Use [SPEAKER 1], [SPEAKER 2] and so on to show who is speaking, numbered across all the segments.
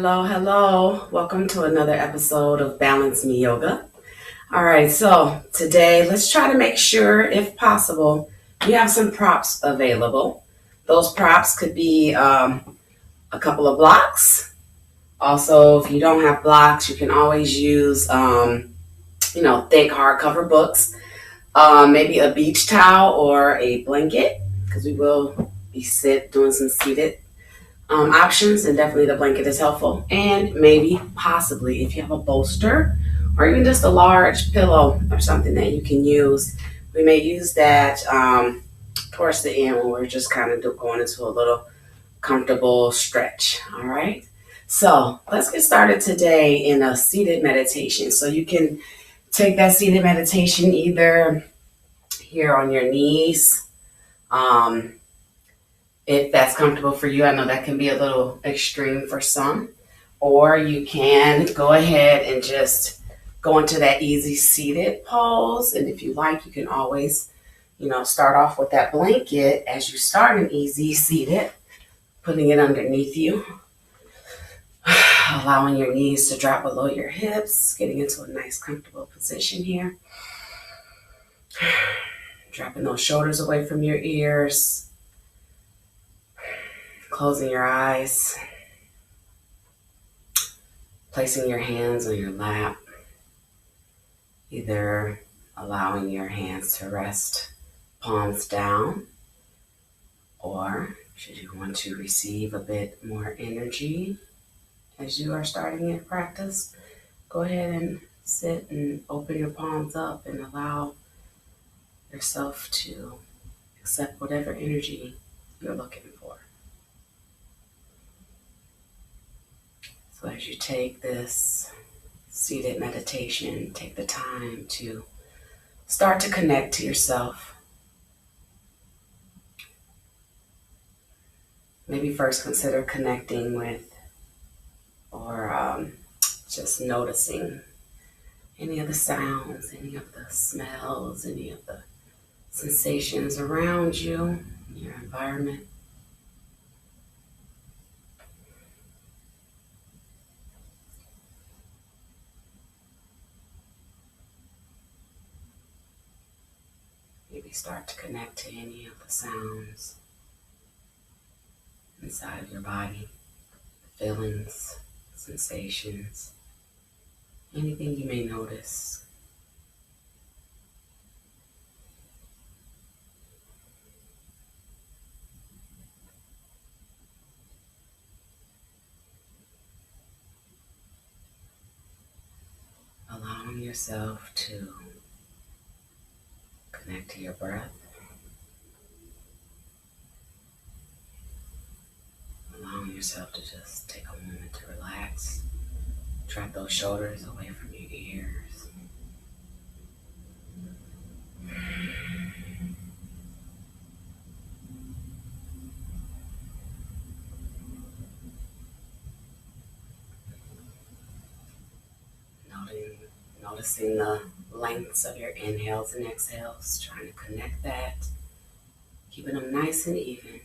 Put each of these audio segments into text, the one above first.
[SPEAKER 1] Hello, hello. Welcome to another episode of Balance Me Yoga. All right, so today let's try to make sure, if possible, you have some props available. Those props could be a couple of blocks. Also, if you don't have blocks, you can always use, thick hardcover books. Maybe a beach towel or a blanket, because we will be doing some seated options, and definitely the blanket is helpful. And maybe, possibly, if you have a bolster or even just a large pillow or something that you can use, we may use that towards the end when we're just kind of going into a little comfortable stretch. All right. So let's get started today in a seated meditation. So you can take that seated meditation either here on your knees. If that's comfortable for you. I know that can be a little extreme for some. Or you can go ahead and just go into that easy seated pose. And if you like, you can always, start off with that blanket as you start an easy seated, putting it underneath you, allowing your knees to drop below your hips, getting into a nice comfortable position here. Dropping those shoulders away from your ears. Closing your eyes, placing your hands on your lap, either allowing your hands to rest palms down, or should you want to receive a bit more energy as you are starting your practice, go ahead and sit and open your palms up and allow yourself to accept whatever energy you're looking for. So as you take this seated meditation, take the time to start to connect to yourself. Maybe first consider connecting with or just noticing any of the sounds, any of the smells, any of the sensations around you, your environment. Maybe start to connect to any of the sounds inside of your body, feelings, sensations, anything you may notice. Allowing yourself to connect to your breath. Allowing yourself to just take a moment to relax. Drop those shoulders away from your ears. Noticing the lengths of your inhales and exhales, trying to connect that, keeping them nice and even.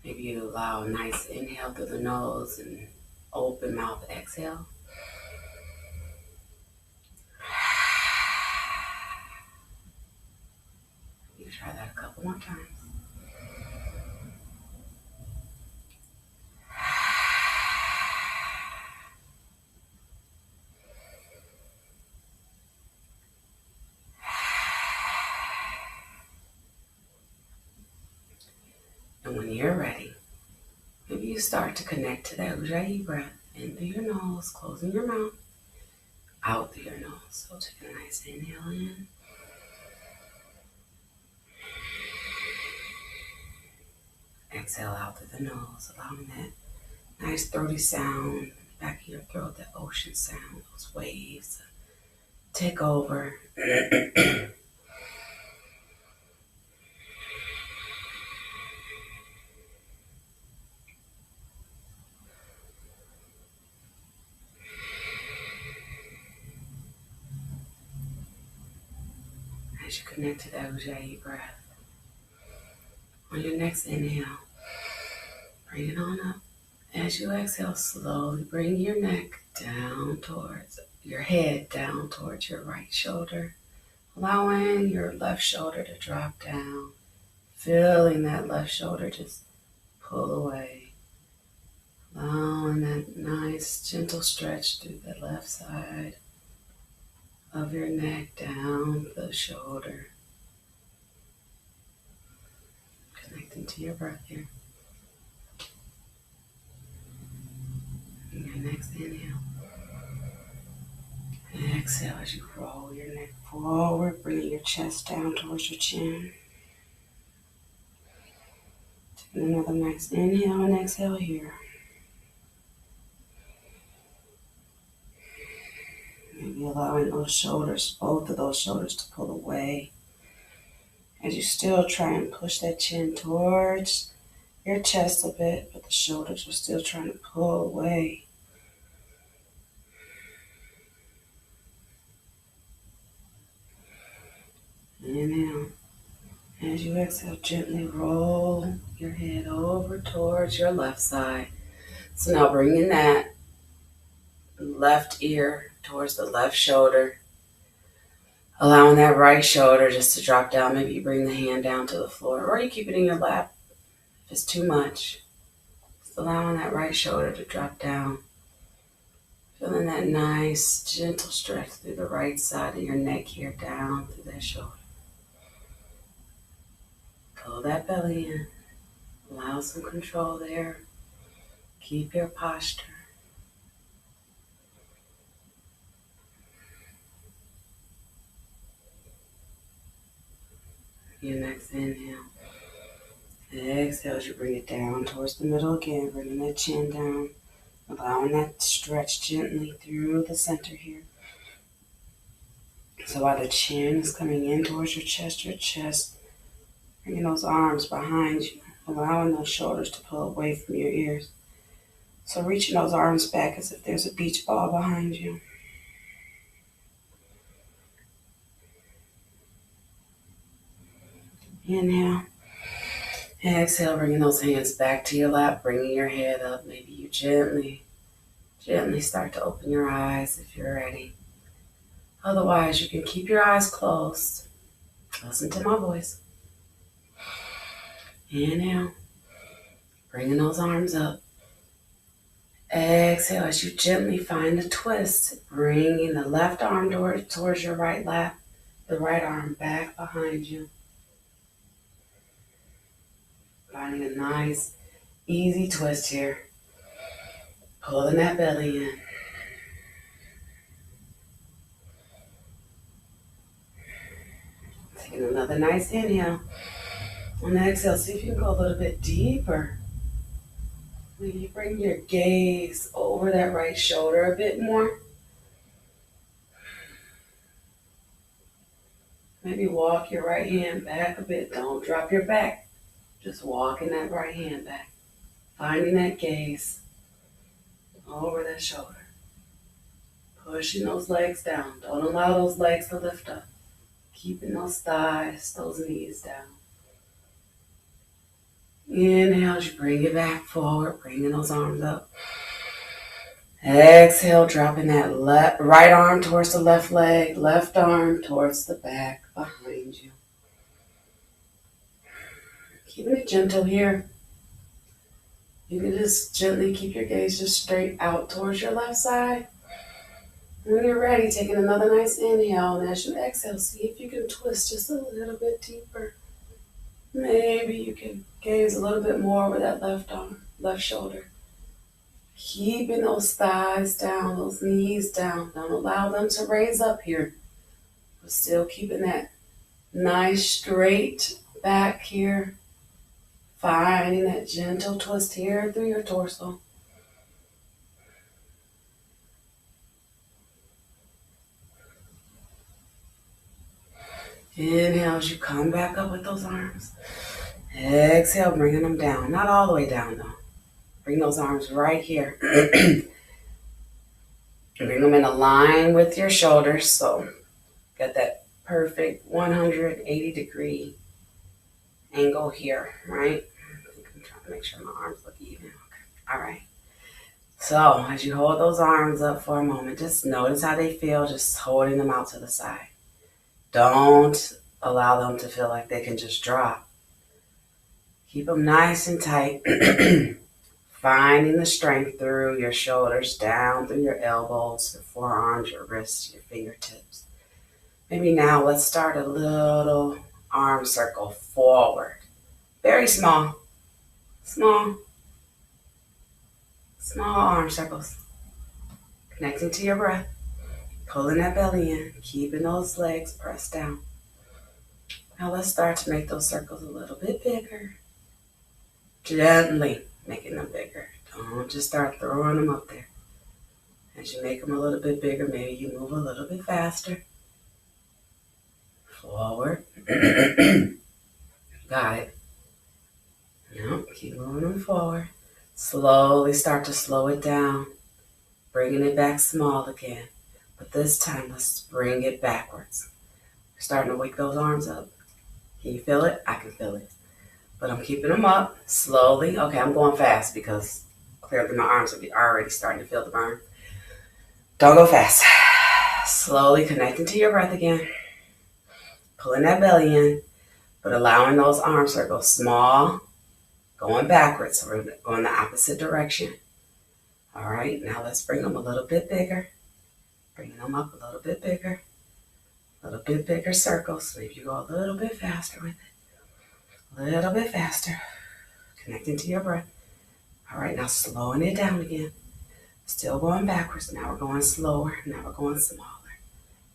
[SPEAKER 1] Maybe you allow a nice inhale through the nose and open mouth exhale. You can try that a couple more times. And when you're ready, maybe you start to connect to that Ujjayi breath in through your nose, closing your mouth, out through your nose. So take a nice inhale in. Exhale out through the nose, allowing that nice throaty sound, back of your throat, that ocean sound, those waves take over. As you connect to that Ujjayi breath. On your next inhale, bring it on up. As you exhale, slowly bring your neck down towards your head, down towards your right shoulder, allowing your left shoulder to drop down, feeling that left shoulder just pull away, allowing that nice gentle stretch through the left side of your neck down the shoulder, connecting to your breath here. And your next inhale. And exhale as you roll your neck forward, bringing your chest down towards your chin. Taking another nice inhale and exhale here. Maybe allowing those shoulders, both of those shoulders, to pull away as you still try and push that chin towards your chest a bit, but the shoulders are still trying to pull away. Inhale. As you exhale, gently roll your head over towards your left side. So now bringing that left ear towards the left shoulder, allowing that right shoulder just to drop down. Maybe you bring the hand down to the floor, or you keep it in your lap if it's too much. Just allowing that right shoulder to drop down. Feeling that nice, gentle stretch through the right side of your neck here, down through that shoulder. Pull that belly in. Allow some control there. Keep your posture. Your next inhale. Exhale as you bring it down towards the middle again, bringing that chin down, allowing that stretch gently through the center here. So while the chin is coming in towards your chest, bringing those arms behind you, allowing those shoulders to pull away from your ears. So reaching those arms back as if there's a beach ball behind you. Inhale. Exhale, bringing those hands back to your lap, bringing your head up. Maybe you gently start to open your eyes if you're ready. Otherwise, you can keep your eyes closed. Listen to my voice. Inhale, bringing those arms up. Exhale as you gently find a twist, bringing the left arm towards your right lap, the right arm back behind you. Finding a nice, easy twist here. Pulling that belly in. Taking another nice inhale. On the exhale, see if you can go a little bit deeper. Maybe bring your gaze over that right shoulder a bit more. Maybe walk your right hand back a bit. Don't drop your back. Just walking that right hand back. Finding that gaze over that shoulder. Pushing those legs down. Don't allow those legs to lift up. Keeping those thighs, those knees down. Inhale as you bring it back forward, bringing those arms up. Exhale, dropping that right arm towards the left leg, left arm towards the back behind you. Keeping it gentle here. You can just gently keep your gaze just straight out towards your left side. When you're ready, taking another nice inhale, and as you exhale, see if you can twist just a little bit deeper. Maybe you can gaze a little bit more over that left arm, left shoulder. Keeping those thighs down, those knees down. Don't allow them to raise up here. But still keeping that nice straight back here. Finding that gentle twist here through your torso. Inhale as you come back up with those arms. Exhale, bringing them down. Not all the way down though. Bring those arms right here. Bring them in a line with your shoulders. So, got that perfect 180-degree angle here, right? I'm trying to make sure my arms look even. Okay. All right. So as you hold those arms up for a moment, just notice how they feel, just holding them out to the side. Don't allow them to feel like they can just drop. Keep them nice and tight. Finding the strength through your shoulders, down through your elbows, the forearms, your wrists, your fingertips. Maybe now let's start a little arm circle forward. Very small. Small arm circles. Connecting to your breath. Pulling that belly in. Keeping those legs pressed down. Now let's start to make those circles a little bit bigger. Gently making them bigger. Don't just start throwing them up there. As you make them a little bit bigger, maybe you move a little bit faster. Forward. Got it. Now keep moving them forward. Slowly start to slow it down. Bringing it back small again. But this time, let's bring it backwards. We're starting to wake those arms up. Can you feel it? I can feel it. But I'm keeping them up slowly. Okay, I'm going fast because clearly my arms are already starting to feel the burn. Don't go fast. Slowly connecting to your breath again. Pulling that belly in, but allowing those arm circles small, going backwards. So we're going the opposite direction. All right, now let's bring them a little bit bigger. Bringing them up a little bit bigger. A little bit bigger circles. Maybe you go a little bit faster with it. A little bit faster. Connecting to your breath. All right, now slowing it down again. Still going backwards. Now we're going slower. Now we're going smaller.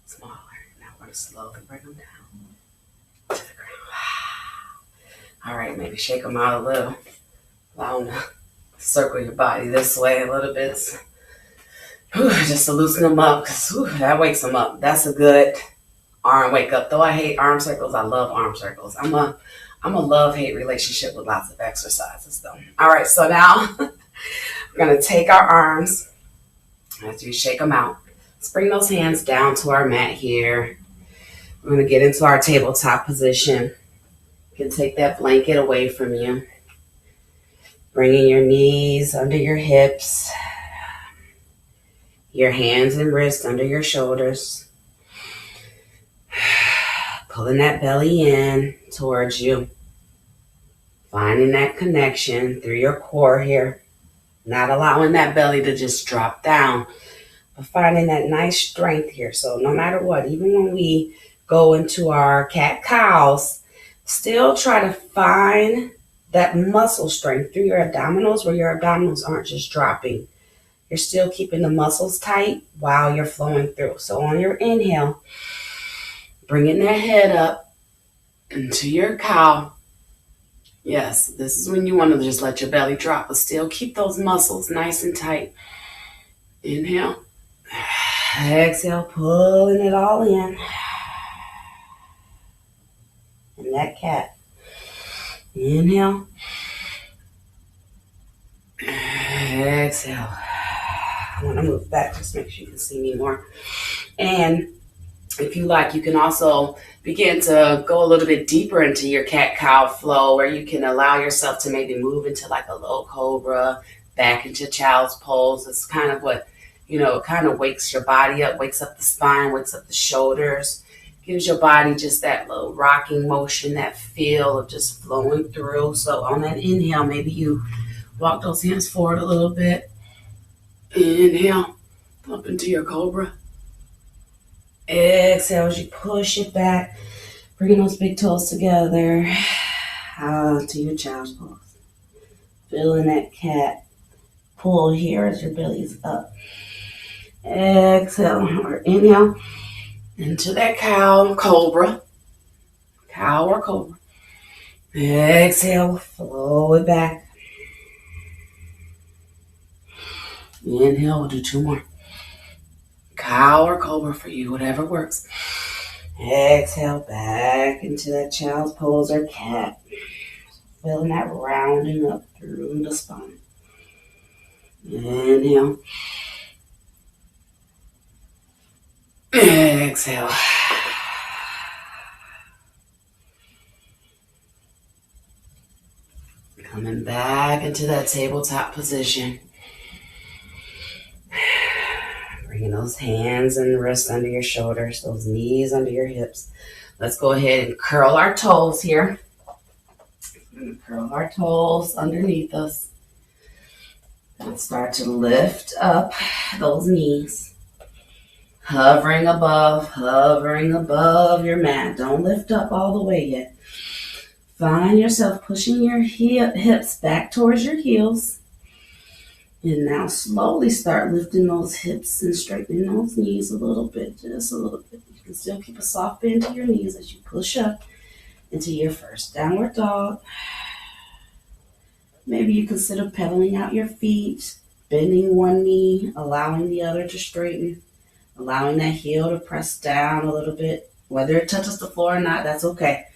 [SPEAKER 1] Smaller. Now we're going to slowly bring them down to the ground. All right, maybe shake them out a little. Allow them to circle your body this way a little bit. Just to loosen them up because that wakes them up. That's a good arm wake up. Though I hate arm circles, I love arm circles. I'm a love-hate relationship with lots of exercises though. All right, so now we're going to take our arms as you shake them out. Let's bring those hands down to our mat here. We're going to get into our tabletop position. You can take that blanket away from you. Bringing your knees under your hips. Your hands and wrists under your shoulders. Pulling that belly in towards you. Finding that connection through your core here. Not allowing that belly to just drop down. But finding that nice strength here. So no matter what, even when we go into our cat-cows, still try to find that muscle strength through your abdominals where your abdominals aren't just dropping. You're still keeping the muscles tight while you're flowing through. So on your inhale, bringing that head up into your cow. Yes, this is when you want to just let your belly drop, but still keep those muscles nice and tight. Inhale. Exhale, pulling it all in. And that cat. Inhale. Exhale. I want to move back just make sure you can see me more. And if you like, you can also begin to go a little bit deeper into your cat-cow flow where you can allow yourself to maybe move into like a low cobra, back into child's pose. It's kind of what, it kind of wakes your body up, wakes up the spine, wakes up the shoulders, gives your body just that little rocking motion, that feel of just flowing through. So on that inhale, maybe you walk those hands forward a little bit. Inhale, up into your cobra. Exhale as you push it back, bringing those big toes together to your child's pose. Feeling that cat pull here as your belly's up. Exhale or inhale into that cow cobra. Cow or cobra. Exhale, flow it back. Inhale, we'll do two more. Cow or cobra for you, whatever works. Exhale, back into that child's pose or cat. Feeling that rounding up through the spine. Inhale. Exhale. Coming back into that tabletop position. Bringing those hands and wrists under your shoulders, those knees under your hips. Let's go ahead and curl our toes here. Curl our toes underneath us. And start to lift up those knees. Hovering above your mat. Don't lift up all the way yet. Find yourself pushing your hips back towards your heels. And now slowly start lifting those hips and straightening those knees a little bit, just a little bit. You can still keep a soft bend to your knees as you push up into your first downward dog. Maybe you consider pedaling out your feet, bending one knee, allowing the other to straighten, allowing that heel to press down a little bit. Whether it touches the floor or not, that's okay.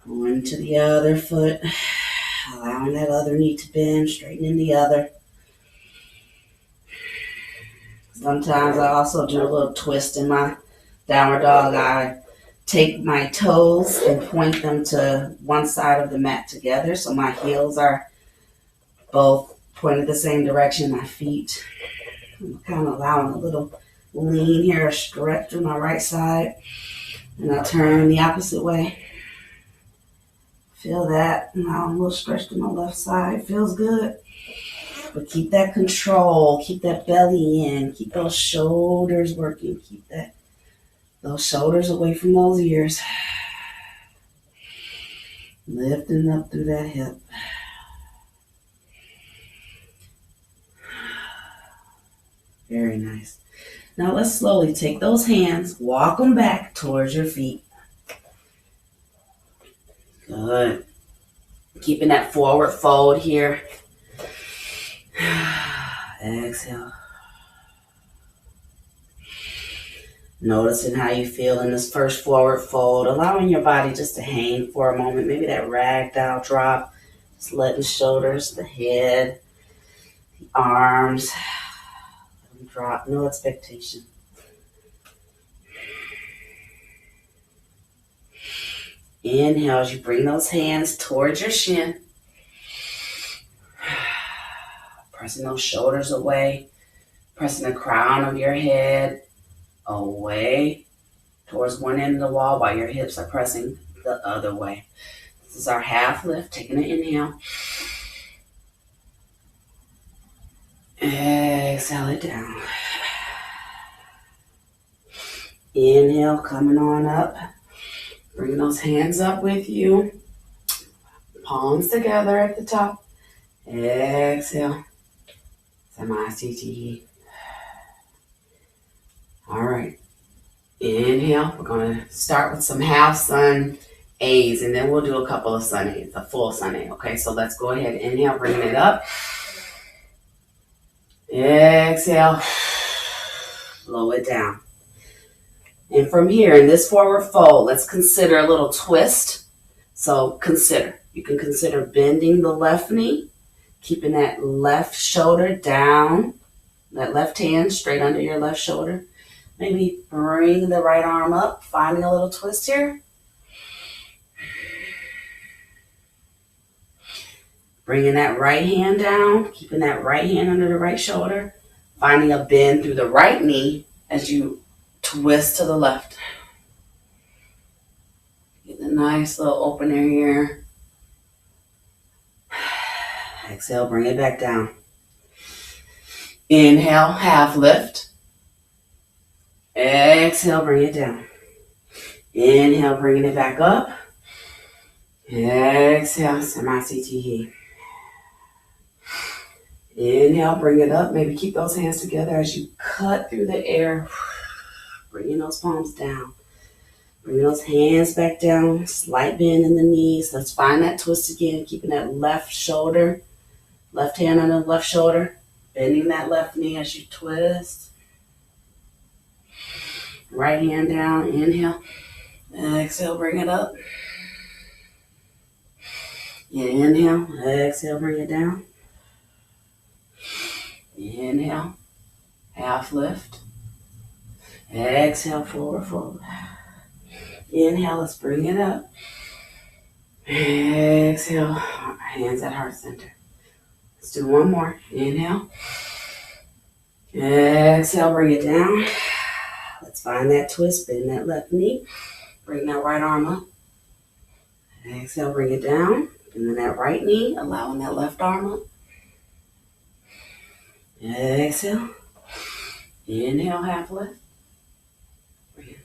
[SPEAKER 1] Going to the other foot. Allowing that other knee to bend, straightening the other. Sometimes I also do a little twist in my downward dog. I take my toes and point them to one side of the mat together so my heels are both pointed the same direction, my feet. I'm kind of allowing a little lean here, a stretch to my right side. And I'll turn the opposite way. Feel that. Now I'm a little stretched to my left side. Feels good. But keep that control. Keep that belly in. Keep those shoulders working. Keep those shoulders away from those ears. Lifting up through that hip. Very nice. Now let's slowly take those hands, walk them back towards your feet. Good. Keeping that forward fold here. Exhale. Noticing how you feel in this first forward fold. Allowing your body just to hang for a moment. Maybe that ragdoll drop. Just letting the shoulders, the head, the arms let them drop. No expectation. Inhale as you bring those hands towards your shin. Pressing those shoulders away. Pressing the crown of your head away towards one end of the wall while your hips are pressing the other way. This is our half lift. Taking an inhale. Exhale it down. Inhale, coming on up. Bring those hands up with you. Palms together at the top. Exhale. Samasthiti. All right. Inhale. We're going to start with some half sun A's, and then we'll do a couple of sun A's, a full sun A. Okay, so let's go ahead. Inhale, bringing it up. Exhale. Blow it down. And from here, in this forward fold, let's consider a little twist. So consider. You can consider bending the left knee, keeping that left shoulder down, that left hand straight under your left shoulder. Maybe bring the right arm up, finding a little twist here. Bringing that right hand down, keeping that right hand under the right shoulder, finding a bend through the right knee as you twist to the left. Get a nice little opener here. Exhale, bring it back down. Inhale, half lift. Exhale, bring it down. Inhale, bringing it back up. Exhale, Samasthiti. Inhale, bring it up. Maybe keep those hands together as you cut through the air. Bringing those palms down. Bringing those hands back down. Slight bend in the knees. Let's find that twist again. Keeping that left shoulder. Left hand on the left shoulder. Bending that left knee as you twist. Right hand down. Inhale. Exhale, bring it up. Inhale. Exhale, bring it down. Inhale. Half lift. Exhale, forward fold. Inhale, let's bring it up. Exhale, Hands at heart center. Let's do one more. Inhale. Exhale, bring it down. Let's find that twist, bend that left knee. Bring that right arm up. Exhale, bring it down. And then that right knee, allowing that left arm up. Exhale. Inhale, half lift.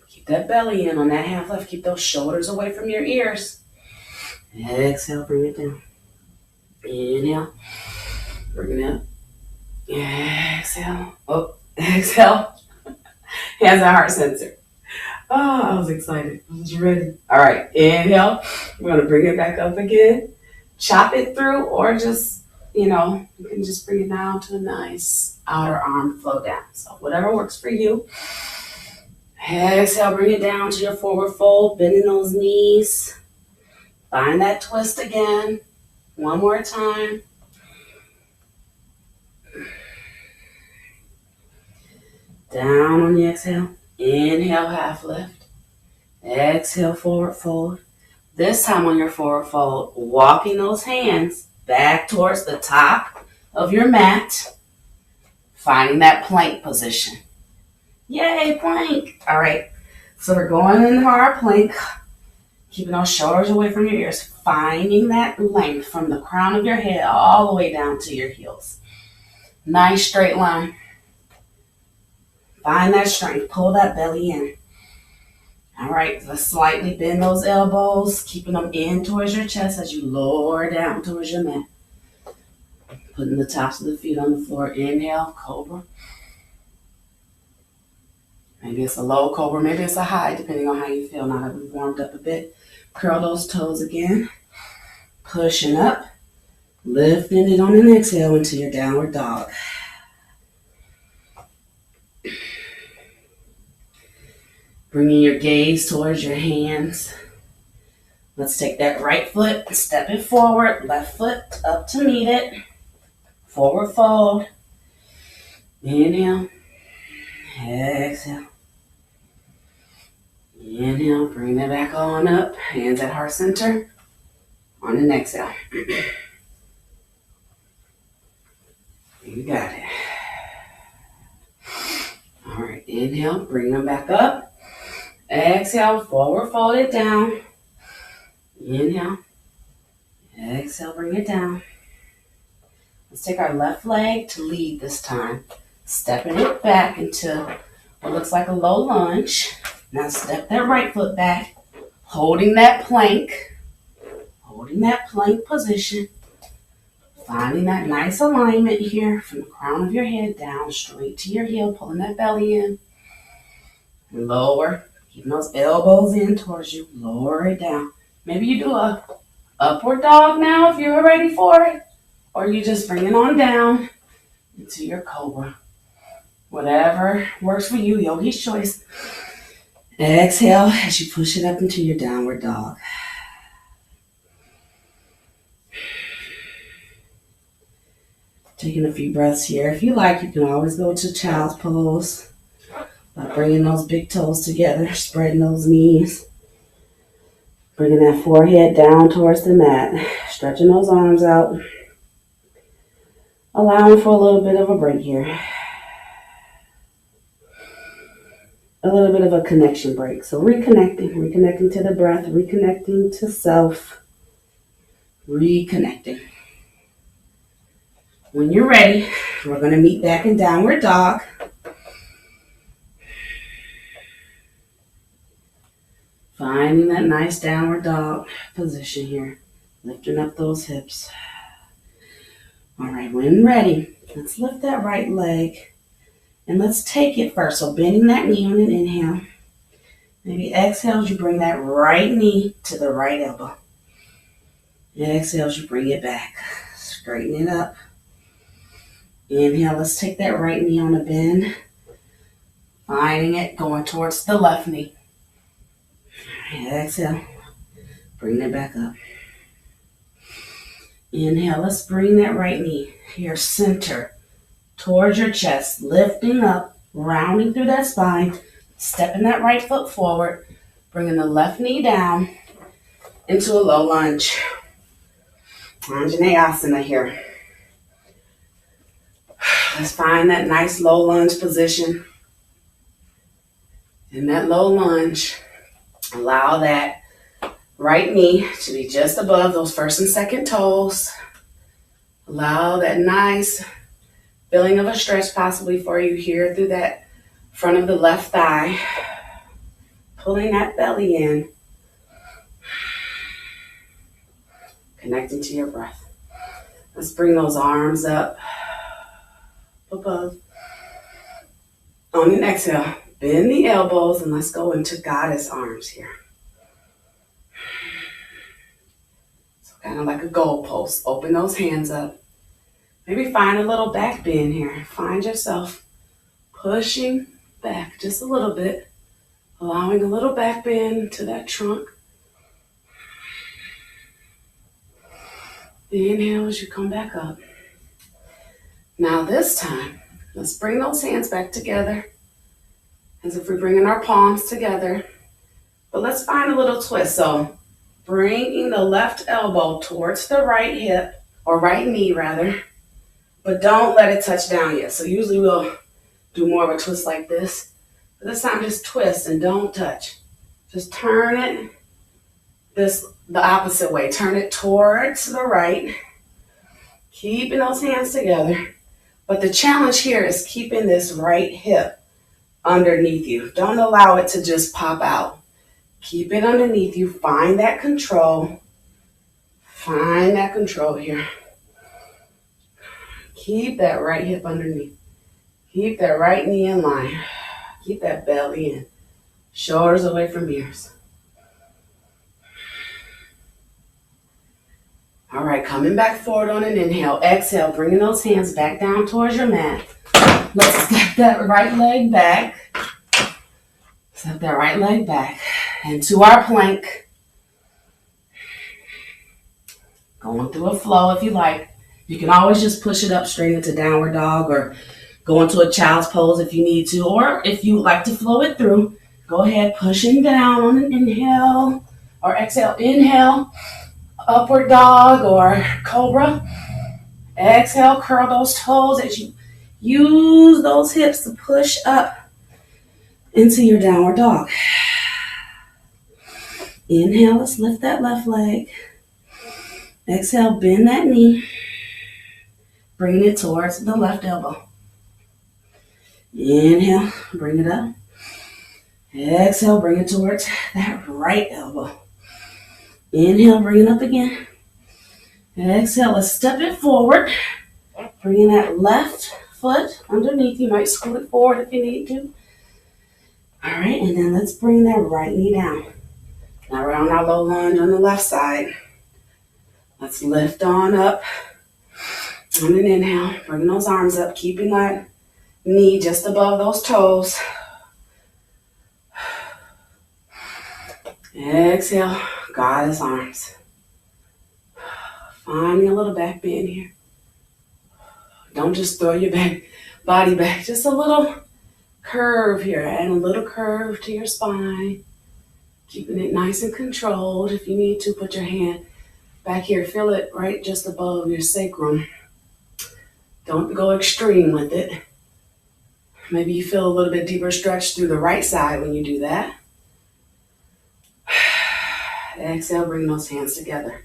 [SPEAKER 1] Keep that belly in on that half lift. Keep those shoulders away from your ears. Exhale, bring it down. Inhale. Bring it up. Exhale. Oh, exhale. Hands at heart center. Oh, I was excited. I was ready. All right, inhale. We're going to bring it back up again. Chop it through, or just, you can just bring it down to a nice outer arm flow down. So whatever works for you. Exhale, bring it down to your forward fold, bending those knees. Find that twist again. One more time. Down on the exhale. Inhale, half lift. Exhale, forward fold. This time on your forward fold, walking those hands back towards the top of your mat. Finding that plank position. Yay, plank. All right. So we're going into our plank. Keeping those shoulders away from your ears. Finding that length from the crown of your head all the way down to your heels. Nice straight line. Find that strength. Pull that belly in. All right, let's slightly bend those elbows, keeping them in towards your chest as you lower down towards your mat. Putting the tops of the feet on the floor. Inhale, cobra. Maybe it's a low cobra, maybe it's a high, depending on how you feel. Now that we've warmed up a bit, curl those toes again. Pushing up, lifting it on an exhale into your downward dog. Bringing your gaze towards your hands. Let's take that right foot and step it forward. Left foot up to meet it. Forward fold. Inhale. Exhale. Inhale. Bring that back on up. Hands at heart center. On an exhale. You got it. All right. Inhale. Bring them back up. Exhale, forward fold it down. Inhale. Exhale, bring it down. Let's take our left leg to lead this time. Stepping it back into what looks like a low lunge. Now step that right foot back. Holding that plank. Holding that plank position. Finding that nice alignment here from the crown of your head down straight to your heel. Pulling that belly in. Lower. Keeping those elbows in towards you. Lower it down. Maybe you do a upward dog now if you're ready for it. Or you just bring it on down into your cobra. Whatever works for you, yogi's choice. Exhale as you push it up into your downward dog. Taking a few breaths here. If you like, you can always go to child's pose. By bringing those big toes together, spreading those knees. Bringing that forehead down towards the mat. Stretching those arms out. Allowing for a little bit of a break here. A little bit of a connection break. So reconnecting to the breath, reconnecting to self. Reconnecting. When you're ready, we're going to meet back in downward dog. Finding that nice downward dog position here. Lifting up those hips. All right, when ready, let's lift that right leg. And let's take it first. So bending that knee on an inhale. Maybe exhale as you bring that right knee to the right elbow. And exhale as you bring it back. Straighten it up. Inhale, let's take that right knee on a bend. Finding it going towards the left knee. Exhale, bring it back up. Inhale, let's bring that right knee here, center, towards your chest, lifting up, rounding through that spine, stepping that right foot forward, bringing the left knee down into a low lunge. Anjaneyasana here. Let's find that nice low lunge position. In that low lunge, allow that right knee to be just above those first and second toes. Allow that nice feeling of a stretch possibly for you here through that front of the left thigh. Pulling that belly in. Connecting to your breath. Let's bring those arms up above. On an exhale, bend the elbows and let's go into goddess arms here. So kind of like a goalpost. Open those hands up. Maybe find a little back bend here. Find yourself pushing back just a little bit. Allowing a little back bend to that trunk. Inhale as you come back up. Now this time, let's bring those hands back together as if we're bringing our palms together. But let's find a little twist. So bringing the left elbow towards the right hip, or right knee rather, but don't let it touch down yet. So usually we'll do more of a twist like this. But this time just twist and don't touch. Just turn it the opposite way. Turn it towards the right. Keeping those hands together. But the challenge here is keeping this right hip underneath you. Don't allow it to just pop out. Keep it underneath you. Find that control. Find that control here. Keep that right hip underneath. Keep that right knee in line. Keep that belly in. Shoulders away from ears. All right, coming back forward on an inhale. Exhale, bringing those hands back down towards your mat. Let's step that right leg back. Step that right leg back into our plank. Going through a flow if you like. You can always just push it up straight into downward dog or go into a child's pose if you need to. Or if you like to flow it through, go ahead, pushing down on an inhale or exhale. Inhale. Upward dog or cobra. Exhale, curl those toes as you use those hips to push up into your downward dog. Inhale, let's lift that left leg. Exhale, bend that knee. Bring it towards the left elbow. Inhale, bring it up. Exhale, bring it towards that right elbow. Inhale, bring it up again. Exhale, let's step it forward. Bringing that left foot underneath. You might scoot it forward if you need to. All right, and then let's bring that right knee down. Now we're on our low lunge on the left side. Let's lift on up. On an inhale, bring those arms up, keeping that knee just above those toes. Exhale, goddess arms. Finding a little back bend here. Don't just throw your body back. Just a little curve here. Add a little curve to your spine. Keeping it nice and controlled. If you need to, put your hand back here. Feel it right just above your sacrum. Don't go extreme with it. Maybe you feel a little bit deeper stretch through the right side when you do that. Exhale, bring those hands together.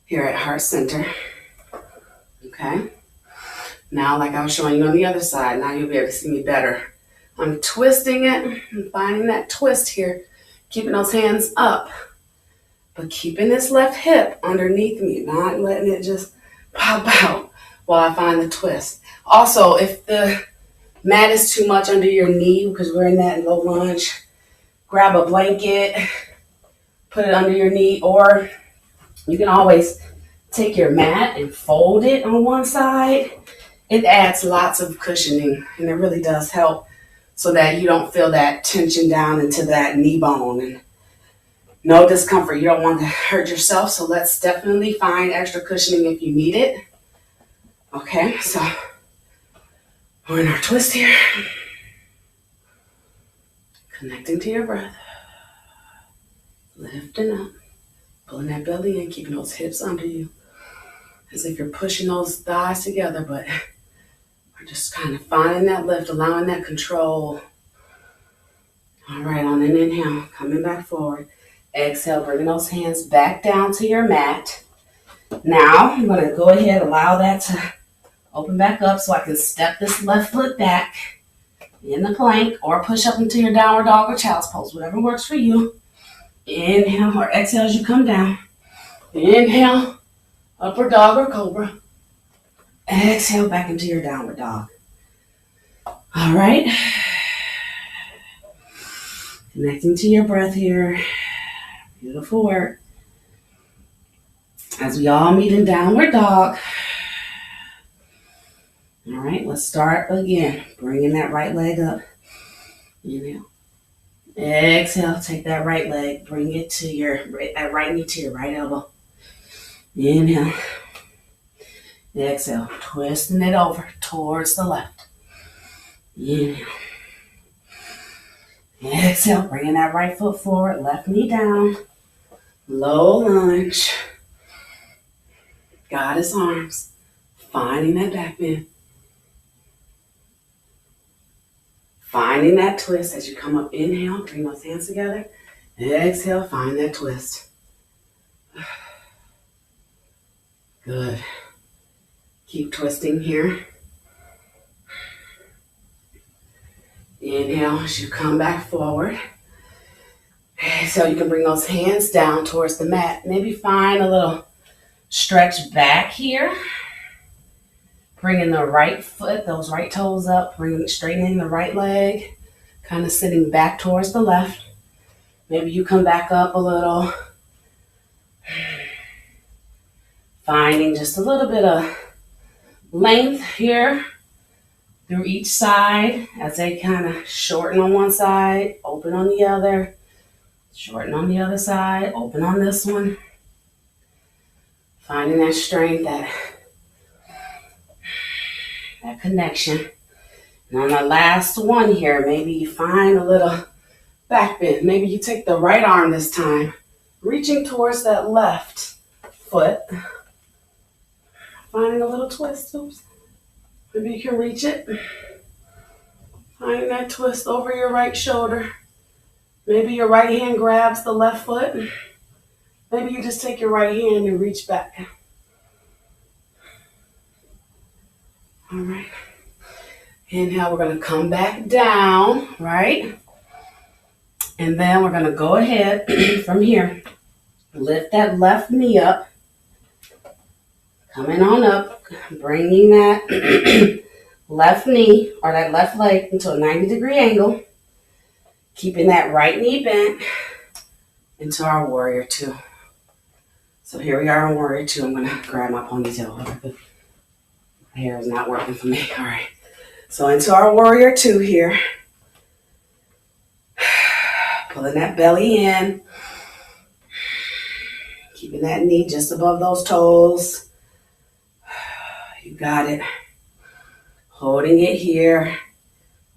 [SPEAKER 1] Here at heart center. Okay. Now, like I was showing you on the other side, now you'll be able to see me better. I'm twisting it and finding that twist here. Keeping those hands up. But keeping this left hip underneath me. Not letting it just pop out while I find the twist. Also, if the mat is too much under your knee, because we're in that low lunge, grab a blanket, put it under your knee, or you can always take your mat and fold it on one side. It adds lots of cushioning, and it really does help so that you don't feel that tension down into that knee bone and no discomfort. You don't want to hurt yourself, so let's definitely find extra cushioning if you need it. Okay, so we're in our twist here. Connecting to your breath. Lifting up. Pulling that belly in, keeping those hips under you. as if you're pushing those thighs together, but we're just kind of finding that lift, allowing that control. All right, on an inhale, coming back forward. Exhale, bringing those hands back down to your mat. Now, I'm going to go ahead and allow that to open back up so I can step this left foot back in the plank or push up into your downward dog or child's pose, whatever works for you. Inhale or exhale as you come down. Inhale, upward dog or cobra. Exhale back into your downward dog. All right. Connecting to your breath here. Beautiful work. As we all meet in downward dog. All right, let's start again. Bringing that right leg up. Inhale. Exhale, take that right leg. Bring it to that right knee to your right elbow. Inhale. Exhale, twisting it over towards the left. Inhale. Exhale, bringing that right foot forward, left knee down. Low lunge. Goddess arms. Finding that back bend. Finding that twist as you come up. Inhale, bring those hands together. Exhale, find that twist. Good. Keep twisting here. Inhale as you come back forward. So you can bring those hands down towards the mat. Maybe find a little stretch back here. Bringing the right foot, those right toes up, straightening the right leg, kind of sitting back towards the left. Maybe you come back up a little. Finding just a little bit of length here through each side as they kind of shorten on one side, open on the other, shorten on the other side, open on this one. Finding that strength, that connection. And on the last one here, maybe you find a little back bend. Maybe you take the right arm this time, reaching towards that left foot. Finding a little twist. Oops. Maybe you can reach it. Finding that twist over your right shoulder. Maybe your right hand grabs the left foot. Maybe you just take your right hand and reach back. All right. Inhale, we're going to come back down, right? And then we're going to go ahead from here. Lift that left knee up. Coming on up, bringing that left knee or that left leg into a 90-degree angle. Keeping that right knee bent into our warrior two. So here we are in warrior two. I'm going to grab my ponytail. My hair is not working for me. All right. So into our warrior two here. Pulling that belly in. Keeping that knee just above those toes. You got it. Holding it here.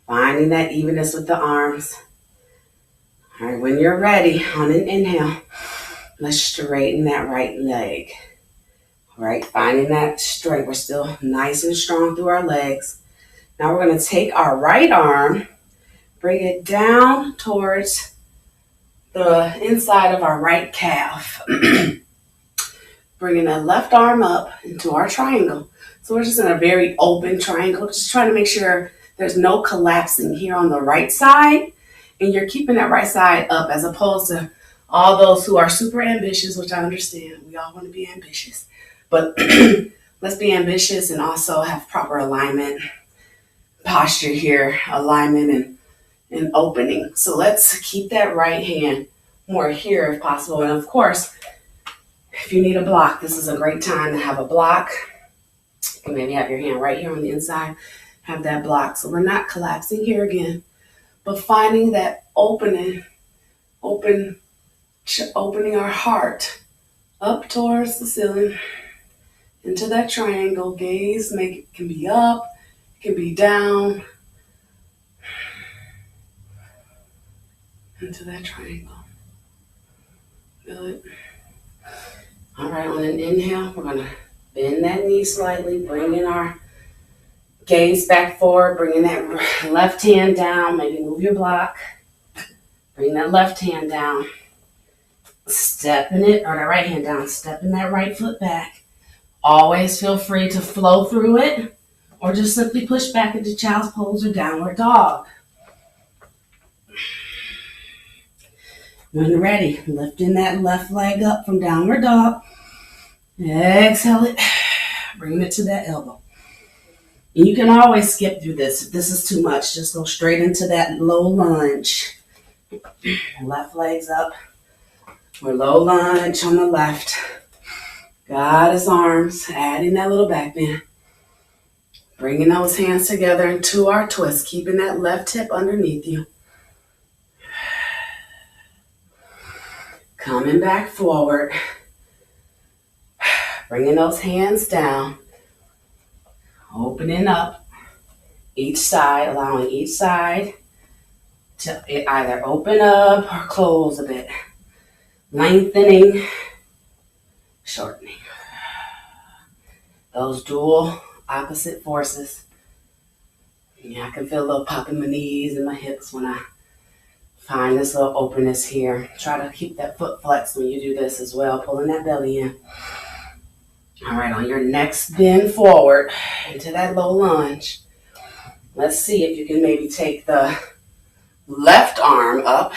[SPEAKER 1] Finding that evenness with the arms. All right, when you're ready, on an inhale, let's straighten that right leg. All right, finding that strength. We're still nice and strong through our legs. Now we're going to take our right arm, bring it down towards the inside of our right calf. Bringing that left arm up into our triangle. So we're just in a very open triangle, just trying to make sure there's no collapsing here on the right side. And you're keeping that right side up as opposed to all those who are super ambitious, which I understand. We all want to be ambitious. But let's be ambitious and also have proper alignment, posture here, alignment and opening. So let's keep that right hand more here if possible. And of course, if you need a block, this is a great time to have a block. You can maybe have your hand right here on the inside, have that block. So we're not collapsing here again, but finding that opening our heart up towards the ceiling, into that triangle. Gaze can be up, it can be down, into that triangle. Good. All right, on an inhale, we're going to Bend that knee slightly, bringing our gaze back forward, bringing that left hand down. Maybe move your block. Bring that left hand down. Stepping it, or the right hand down. Stepping that right foot back. Always feel free to flow through it, or just simply push back into child's pose or downward dog. When ready, lifting that left leg up from downward dog. Exhale it. Bring it to that elbow. And you can always skip through this. If this is too much, just go straight into that low lunge. Left leg's up. Or low lunge on the left. Goddess arms, adding that little back bend. Bringing those hands together into our twist, keeping that left hip underneath you. Coming back forward. Bringing those hands down. Opening up each side, allowing each side to either open up or close a bit. Lengthening, shortening. Those dual opposite forces. Yeah, I can feel a little pop in my knees and my hips when I find this little openness here. Try to keep that foot flexed when you do this as well, pulling that belly in. All right, on your next bend forward into that low lunge, let's see if you can maybe take the left arm up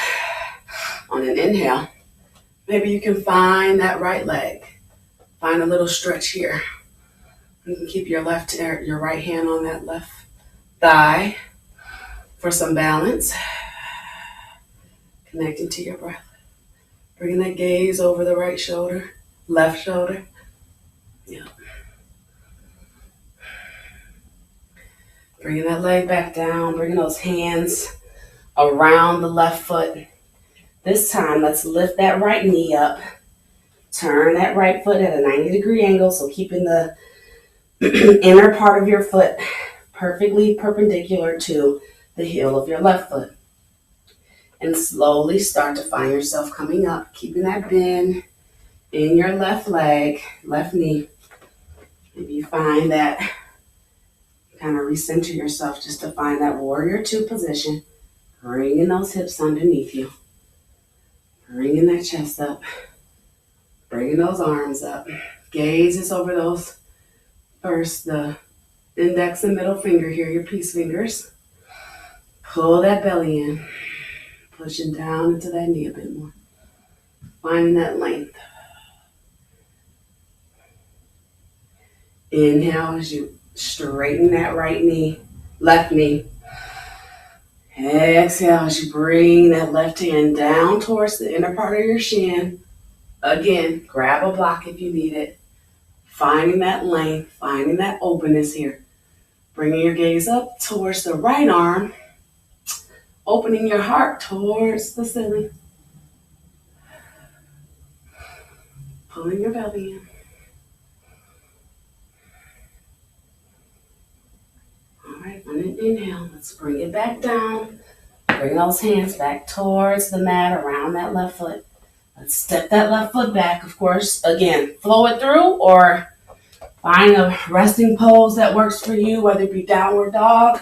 [SPEAKER 1] on an inhale. Maybe you can find that right leg. Find a little stretch here. You can keep your right hand on that left thigh for some balance. Connecting to your breath. Bringing that gaze over the right shoulder, left shoulder. Yeah. Bringing that leg back down, bringing those hands around the left foot. This time, let's lift that right knee up. Turn that right foot at a 90-degree angle, so keeping the inner part of your foot perfectly perpendicular to the heel of your left foot. And slowly start to find yourself coming up, keeping that bend in your left leg, left knee. Maybe you find that, kind of recenter yourself just to find that warrior two position. Bringing those hips underneath you. Bringing that chest up. Bringing those arms up. Gaze is over those first, the index and middle finger here, your peace fingers. Pull that belly in. Pushing down into that knee a bit more. Finding that length. Inhale as you straighten that right knee, left knee. Exhale as you bring that left hand down towards the inner part of your shin. Again, grab a block if you need it. Finding that length, finding that openness here. Bringing your gaze up towards the right arm. Opening your heart towards the ceiling. Pulling your belly in. All right, on an inhale, let's bring it back down. Bring those hands back towards the mat around that left foot. Let's step that left foot back, of course. Again, flow it through or find a resting pose that works for you, whether it be downward dog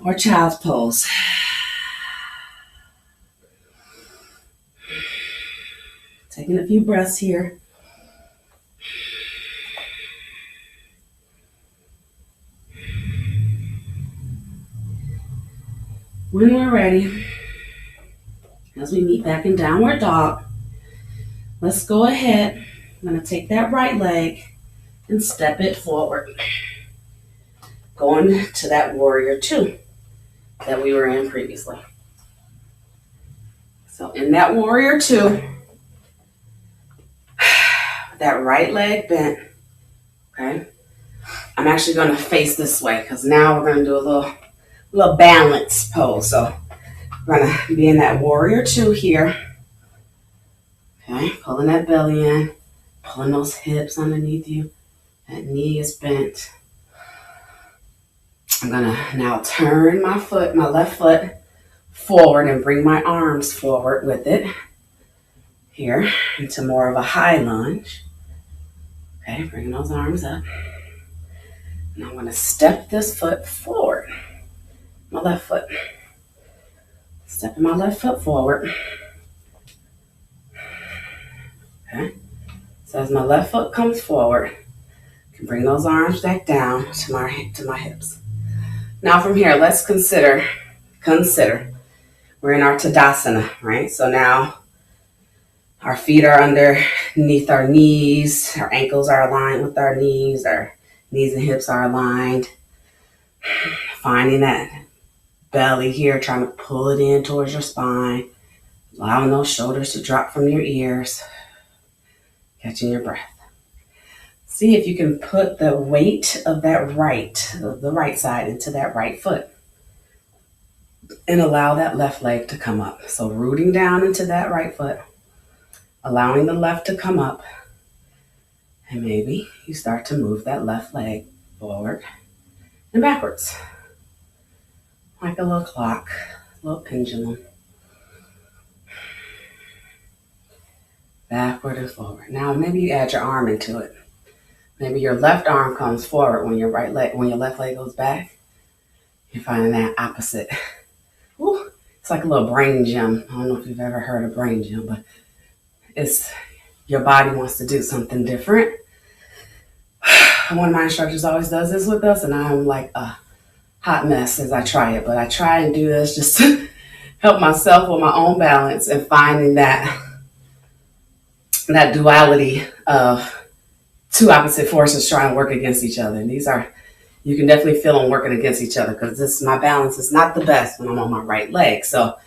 [SPEAKER 1] or child's pose. Taking a few breaths here. When we're ready, as we meet back in downward dog, let's go ahead. I'm going to take that right leg and step it forward. Going to that warrior two that we were in previously. So in that warrior two, that right leg bent, okay? I'm actually going to face this way because now we're going to do a little balance pose. So we're going to be in that warrior two here. Okay, pulling that belly in, pulling those hips underneath you. That knee is bent. I'm going to now turn my left foot forward and bring my arms forward with it here into more of a high lunge. Okay, bringing those arms up. And I'm going to step this foot forward. My left foot. Stepping my left foot forward. Okay. So as my left foot comes forward, I can bring those arms back down to my hips. Now from here, let's consider, we're in our Tadasana, right? So now our feet are underneath our knees, our ankles are aligned with our knees and hips are aligned. Finding that belly here, trying to pull it in towards your spine, allowing those shoulders to drop from your ears, catching your breath. See if you can put the weight of the right side into that right foot and allow that left leg to come up. So rooting down into that right foot, allowing the left to come up, and maybe you start to move that left leg forward and backwards. Like a little clock, a little pendulum. Backward and forward. Now maybe you add your arm into it. Maybe your left arm comes forward when your left leg goes back. You're finding that opposite. Ooh, it's like a little brain gym. I don't know if you've ever heard of brain gym, but it's your body wants to do something different. One of my instructors always does this with us, and I'm like a hot mess as I try it. But I try and do this just to help myself with my own balance and finding that duality of two opposite forces trying to work against each other. And you can definitely feel them working against each other because my balance is not the best when I'm on my right leg. So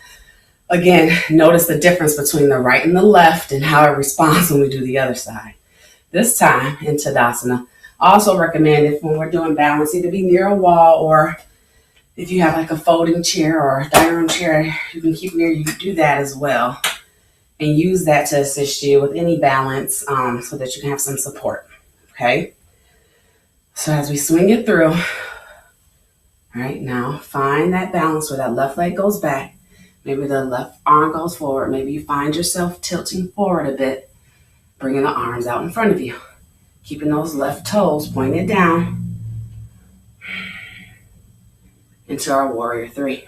[SPEAKER 1] again, notice the difference between the right and the left and how it responds when we do the other side. This time in Tadasana, I also recommend if when we're doing balance, either be near a wall or if you have like a folding chair or a dining room chair, you can keep near, you can do that as well. And use that to assist you with any balance so that you can have some support. Okay? So as we swing it through, all right, now find that balance where that left leg goes back. Maybe the left arm goes forward. Maybe you find yourself tilting forward a bit, bringing the arms out in front of you. Keeping those left toes pointed down into our warrior three.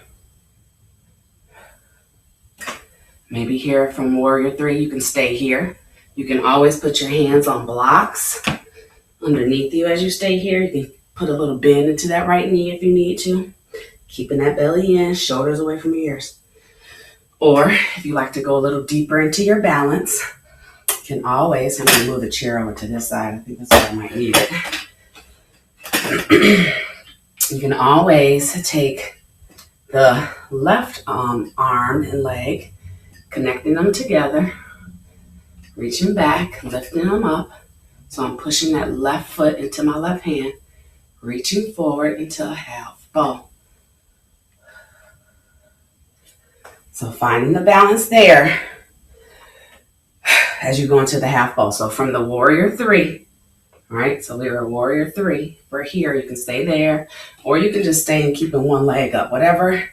[SPEAKER 1] Maybe here from warrior three, you can stay here. You can always put your hands on blocks underneath you as you stay here. You can put a little bend into that right knee if you need to. Keeping that belly in, shoulders away from your ears. Or if you like to go a little deeper into your balance, you can always, I'm going to move the chair over to this side. I think that's where I might need it. You can always take the left arm and leg, connecting them together, reaching back, lifting them up. So I'm pushing that left foot into my left hand, reaching forward into a half bow. So finding the balance there as you go into the half bow. So from the warrior three, all right, so we were warrior three. We're here, you can stay there, or you can just stay and keeping one leg up, whatever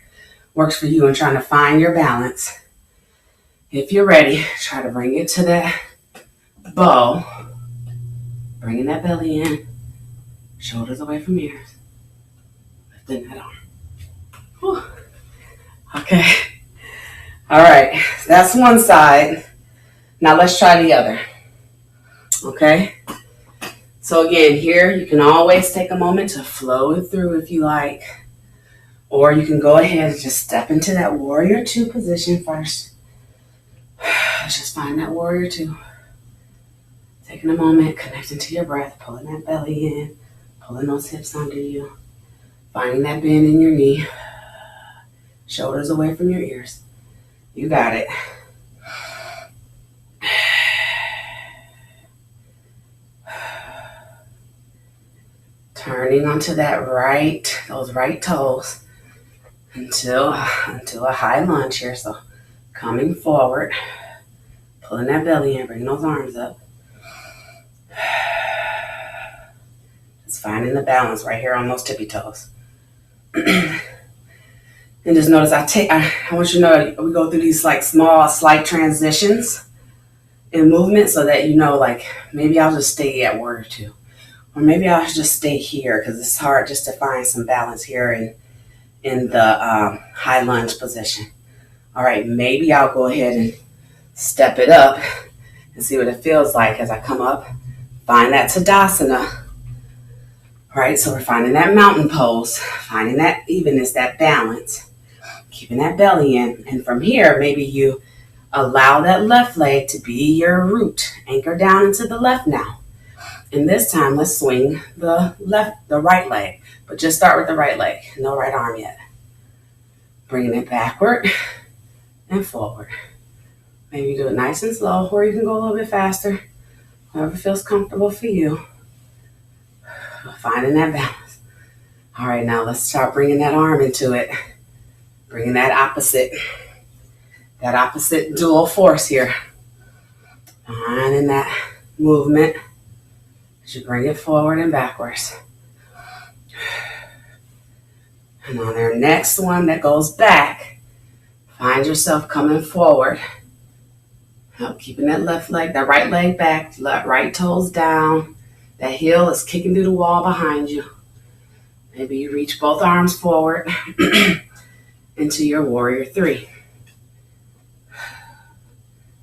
[SPEAKER 1] works for you and trying to find your balance. If you're ready, try to bring it to that bow, bringing that belly in, shoulders away from ears, lifting that arm. Whew. Okay. All right, that's one side. Now let's try the other. Okay. So again, here you can always take a moment to flow it through if you like, or you can go ahead and just step into that warrior two position first. Let's just find that warrior two. Taking a moment, connecting to your breath, pulling that belly in, pulling those hips under you, finding that bend in your knee, shoulders away from your ears. You got it. Turning onto those right toes until a high lunge here. So coming forward, pulling that belly in, bringing those arms up. Just finding the balance right here on those tippy toes. And just notice I want you to know we go through these like small, slight transitions in movement so that you know, like, maybe I'll just stay at warrior two. Or maybe I'll just stay here because it's hard just to find some balance here in the high lunge position. All right, maybe I'll go ahead and step it up and see what it feels like as I come up. Find that Tadasana. All right, so we're finding that mountain pose, finding that evenness, that balance, keeping that belly in. And from here, maybe you allow that left leg to be your root. Anchor down into the left now. And this time, let's swing the right leg. But just start with the right leg. No right arm yet. Bringing it backward and forward. Maybe do it nice and slow, or you can go a little bit faster. Whatever feels comfortable for you. Finding that balance. All right, now let's start bringing that arm into it. Bringing that opposite dual force here. Finding that movement as you bring it forward and backwards. And on our next one that goes back, find yourself coming forward. Keeping that right leg back, right toes down. That heel is kicking through the wall behind you. Maybe you reach both arms forward into your warrior three.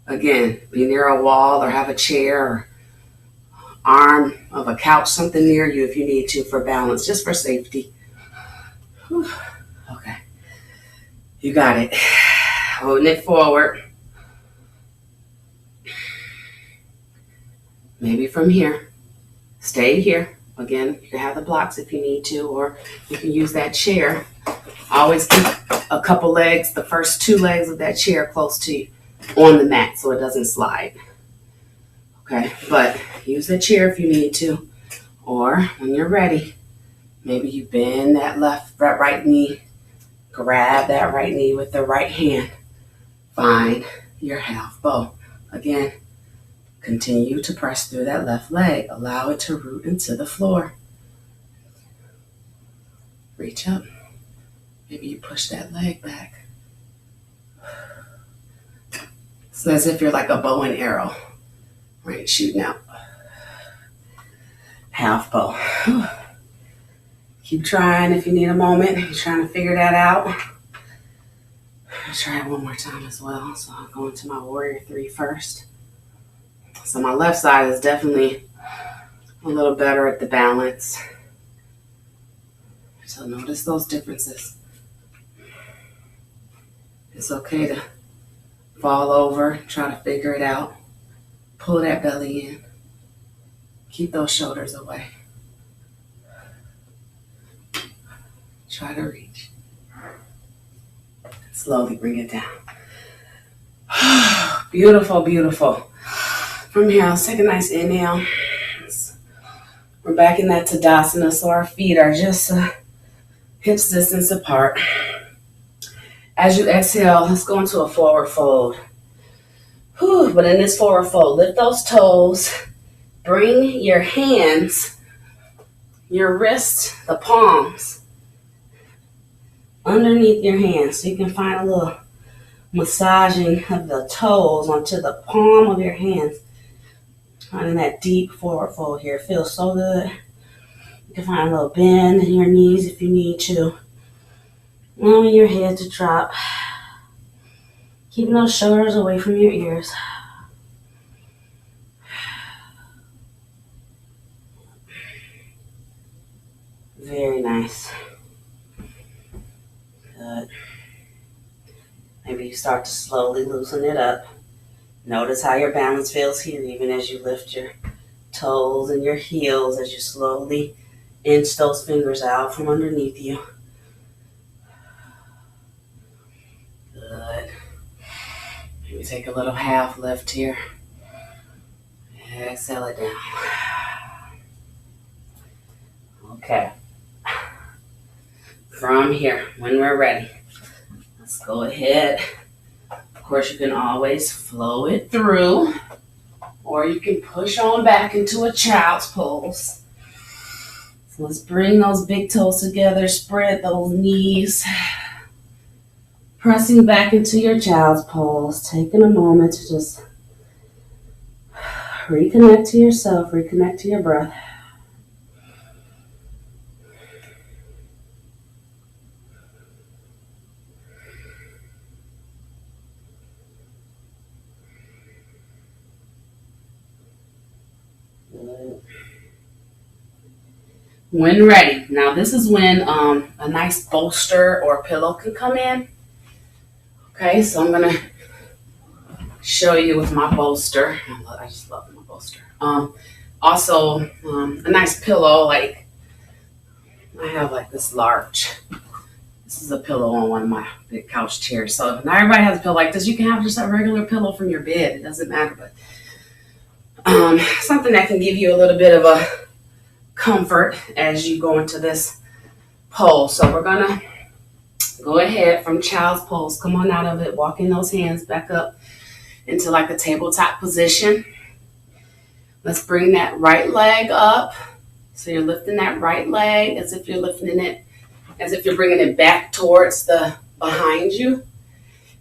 [SPEAKER 1] Again, be near a wall or have a chair or arm of a couch, something near you if you need to for balance, just for safety. Whew. Okay. You got it. Holding it forward. Maybe from here. Stay here. Again, you can have the blocks if you need to, or you can use that chair. Always keep a couple legs, the first two legs of that chair close to you on the mat so it doesn't slide. Okay, but use the chair if you need to. Or when you're ready, maybe you bend that right knee, grab that right knee with the right hand. Find your half bow. Again, continue to press through that left leg. Allow it to root into the floor. Reach up. Maybe you push that leg back. It's as if you're like a bow and arrow, right? Shooting out. Half bow. Keep trying if you need a moment. You're trying to figure that out. I'll try it one more time as well. So I'll go into my warrior three first. So my left side is definitely a little better at the balance. So notice those differences. It's okay to fall over, try to figure it out. Pull that belly in. Keep those shoulders away. Try to reach. Slowly bring it down. Beautiful, beautiful. From here, let's take a nice inhale. We're back in that Tadasana, so our feet are just hips distance apart. As you exhale, let's go into a forward fold. But in this forward fold, lift those toes. Bring your hands, your wrists, the palms, underneath your hands. So you can find a little massaging of the toes onto the palm of your hands. Finding that deep forward fold here. It feels so good. You can find a little bend in your knees if you need to. Allowing your head to drop. Keeping those shoulders away from your ears. Very nice. Good. Maybe you start to slowly loosen it up. Notice how your balance feels here, even as you lift your toes and your heels, as you slowly inch those fingers out from underneath you. Good. Maybe take a little half lift here. Exhale it down. Okay. From here, when we're ready, let's go ahead. Of course, you can always flow it through, or you can push on back into a child's pose. So let's bring those big toes together, spread those knees, pressing back into your child's pose, taking a moment to just Reconnect to yourself, reconnect to your breath. Good. When ready, now this is when a nice bolster or pillow can come in. Okay, so I'm gonna show you with my bolster. I just love my bolster. Also, a nice pillow. Like I have like this large. This is a pillow on one of my big couch chairs. So not everybody has a pillow like this. You can have just a regular pillow from your bed. It doesn't matter, but something that can give you a little bit of a comfort as you go into this pose. So we're gonna go ahead from child's pose. Come on out of it. Walking those hands back up into like a tabletop position. Let's bring that right leg up. So you're lifting that right leg as if you're lifting it, as if you're bringing it back towards the behind you.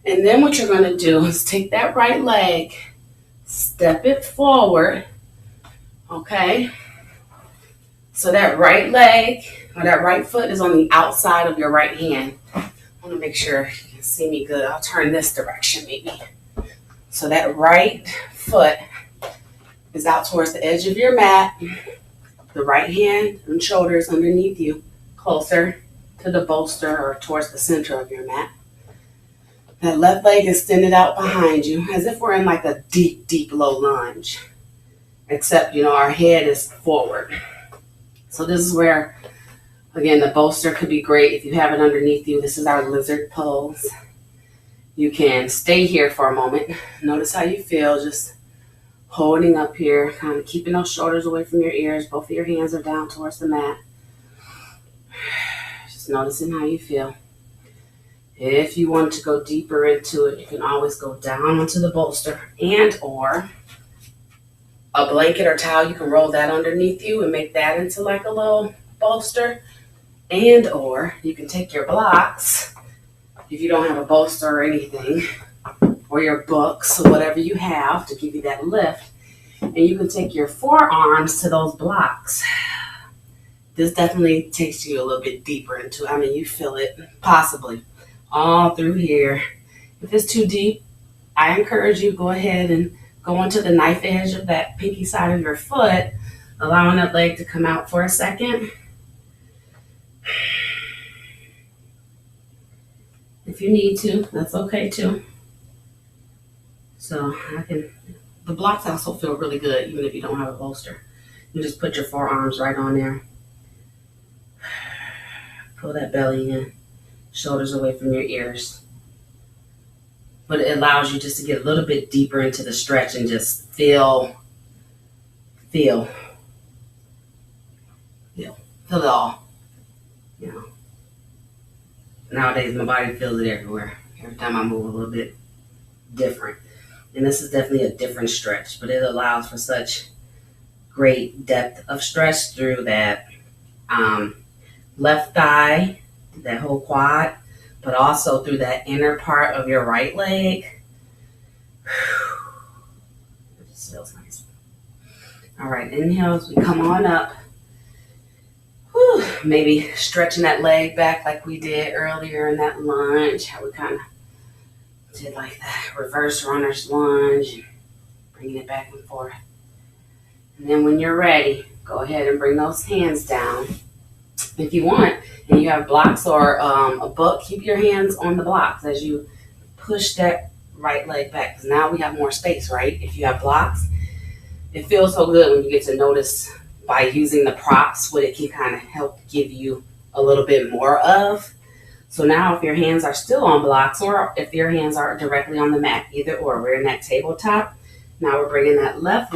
[SPEAKER 1] And then what you're gonna do is take that right leg, step it forward, okay? So that right leg or that right foot is on the outside of your right hand. I wanna make sure you can see me good. I'll turn this direction maybe. So that right foot is out towards the edge of your mat. The right hand and shoulders underneath you, closer to the bolster or towards the center of your mat. That left leg is extended out behind you as if we're in like a deep, deep low lunge. Except, our head is forward. So this is where, again, the bolster could be great if you have it underneath you. This is our lizard pose. You can stay here for a moment. Notice how you feel, just holding up here, kind of keeping those shoulders away from your ears. Both of your hands are down towards the mat. Just noticing how you feel. If you want to go deeper into it, you can always go down onto the bolster and or a blanket or towel. You can roll that underneath you and make that into like a little bolster. And or you can take your blocks, if you don't have a bolster or anything, or your books or whatever you have to give you that lift, and you can take your forearms to those blocks. This definitely takes you a little bit deeper into it. You feel it possibly all through here. If it's too deep, I encourage you go ahead and go onto the knife edge of that pinky side of your foot, allowing that leg to come out for a second. If you need to, that's okay too. So the blocks also feel really good even if you don't have a bolster. You just put your forearms right on there. Pull that belly in, shoulders away from your ears. But it allows you just to get a little bit deeper into the stretch and just feel it all. Nowadays my body feels it everywhere. Every time I move a little bit different. And this is definitely a different stretch, but it allows for such great depth of stretch through that left thigh, that whole quad, but also through that inner part of your right leg. It just feels nice. All right, inhale as we come on up. Maybe stretching that leg back like we did earlier in that lunge, how we kind of did like that reverse runner's lunge, and bringing it back and forth. And then when you're ready, go ahead and bring those hands down. If you want, and you have blocks or a book, keep your hands on the blocks as you push that right leg back, because now we have more space, right? If you have blocks, it feels so good when you get to notice by using the props what it can kind of help give you a little bit more of. So now if your hands are still on blocks or if your hands are directly on the mat, either or, we're in that tabletop. Now we're bringing that left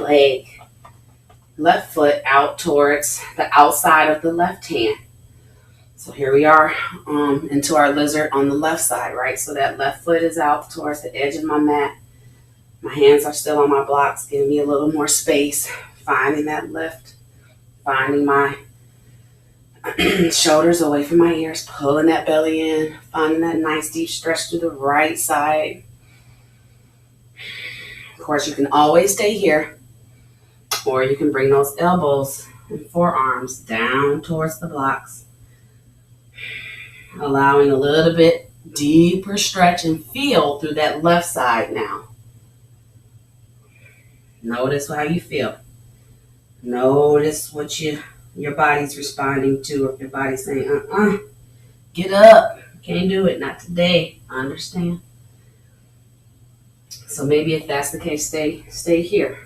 [SPEAKER 1] foot out towards the outside of the left hand. So here we are into our lizard on the left side, right? So that left foot is out towards the edge of my mat. My hands are still on my blocks, giving me a little more space, finding that lift, finding my shoulders away from my ears, pulling that belly in, finding that nice deep stretch to the right side. Of course, you can always stay here. Or you can bring those elbows and forearms down towards the blocks, allowing a little bit deeper stretch and feel through that left side now. Notice how you feel. Notice what your body's responding to, or if your body's saying, get up, can't do it, not today. I understand. So maybe if that's the case, stay here.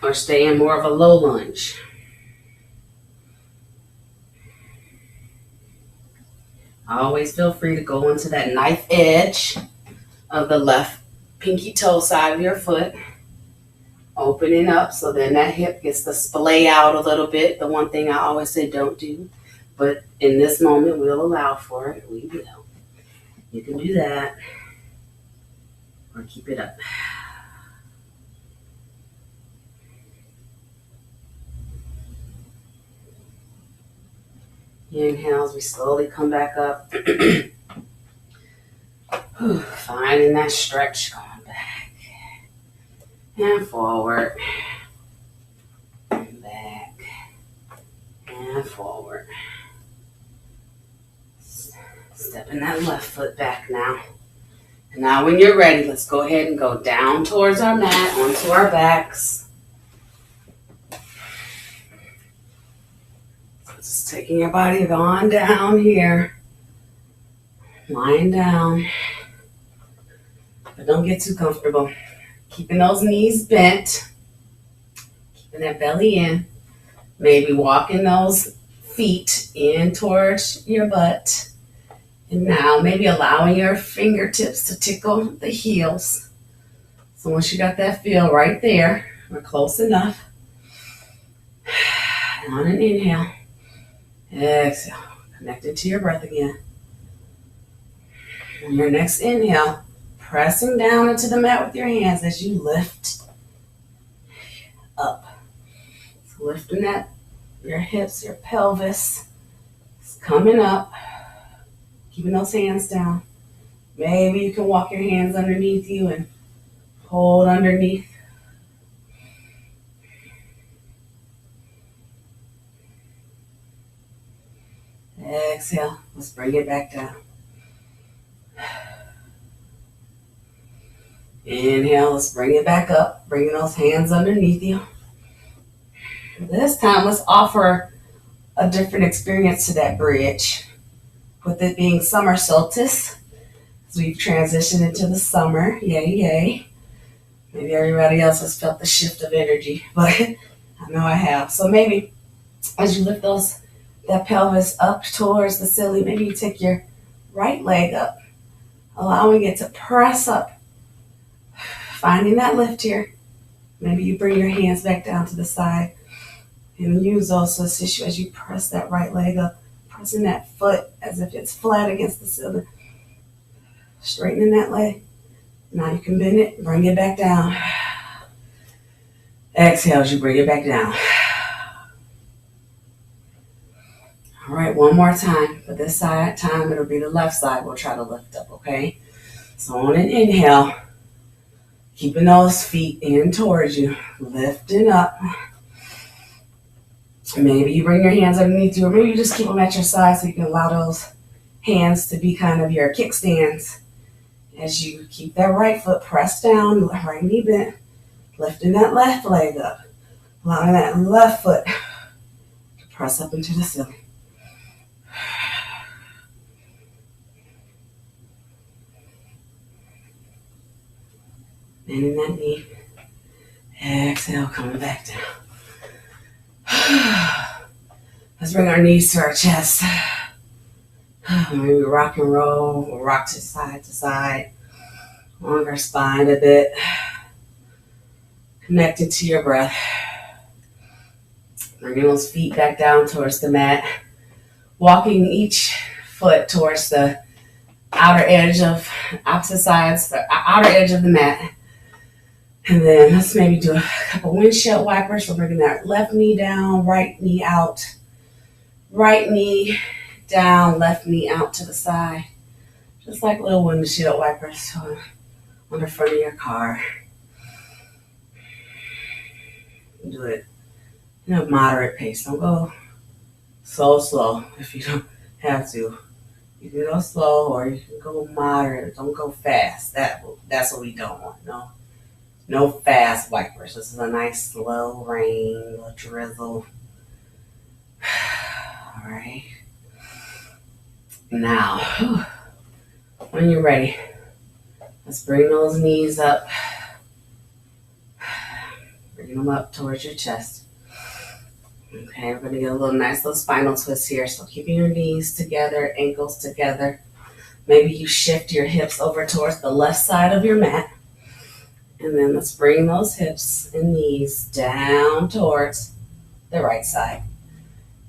[SPEAKER 1] Or stay in more of a low lunge. Always feel free to go into that knife edge of the left pinky toe side of your foot. Opening up so then that hip gets to splay out a little bit. The one thing I always say don't do. But in this moment, we'll allow for it. We will. You can do that. Or keep it up. Inhale as we slowly come back up. Finding that stretch, going back and forward, and back and forward. Stepping that left foot back now. And now when you're ready, let's go ahead and go down towards our mat, onto our backs. Just taking your body on down here. Lying down. But don't get too comfortable. Keeping those knees bent. Keeping that belly in. Maybe walking those feet in towards your butt. And now maybe allowing your fingertips to tickle the heels. So once you got that feel right there, we're close enough. And on an inhale. Exhale. Connect it to your breath again. On your next inhale, pressing down into the mat with your hands as you lift up. So lifting that, your hips, your pelvis is coming up. Keeping those hands down. Maybe you can walk your hands underneath you and hold underneath. Exhale. Let's bring it back down. Inhale. Let's bring it back up. Bringing those hands underneath you. This time, let's offer a different experience to that bridge. With it being summer solstice, as we've transitioned into the summer. Yay, yay. Maybe everybody else has felt the shift of energy, but I know I have. So maybe as you lift that pelvis up towards the ceiling, maybe you take your right leg up, allowing it to press up, finding that lift here. Maybe you bring your hands back down to the side and use also this issue as you press that right leg up. Pressing that foot as if it's flat against the ceiling. Straightening that leg. Now you can bend it, bring it back down. Exhale as you bring it back down. All right, one more time. For this side time, it'll be the left side. We'll try to lift up, okay? So on an inhale, keeping those feet in towards you, lifting up. Maybe you bring your hands underneath you, or maybe you just keep them at your side so you can allow those hands to be kind of your kickstands as you keep that right foot pressed down, right knee bent, lifting that left leg up, allowing that left foot to press up into the ceiling. Bending that knee. Exhale, coming back down. Let's bring our knees to our chest. Maybe rock and roll, or rock to side, along our spine a bit. Connected to your breath. Bringing those feet back down towards the mat. Walking each foot towards the outer edge of opposite sides, the outer edge of the mat. And then let's maybe do a couple windshield wipers. We're bringing that left knee down, right knee out. Right knee down, left knee out to the side. Just like little windshield wipers on the front of your car. Do it in a moderate pace. Don't go so slow if you don't have to. You can go slow or you can go moderate. Don't go fast. That's what we don't want. No fast wipers. This is a nice slow rain, a drizzle. All right. Now, when you're ready, let's bring those knees up. Bring them up towards your chest. Okay, we're going to get a nice little spinal twist here. So keeping your knees together, ankles together. Maybe you shift your hips over towards the left side of your mat. And then let's bring those hips and knees down towards the right side.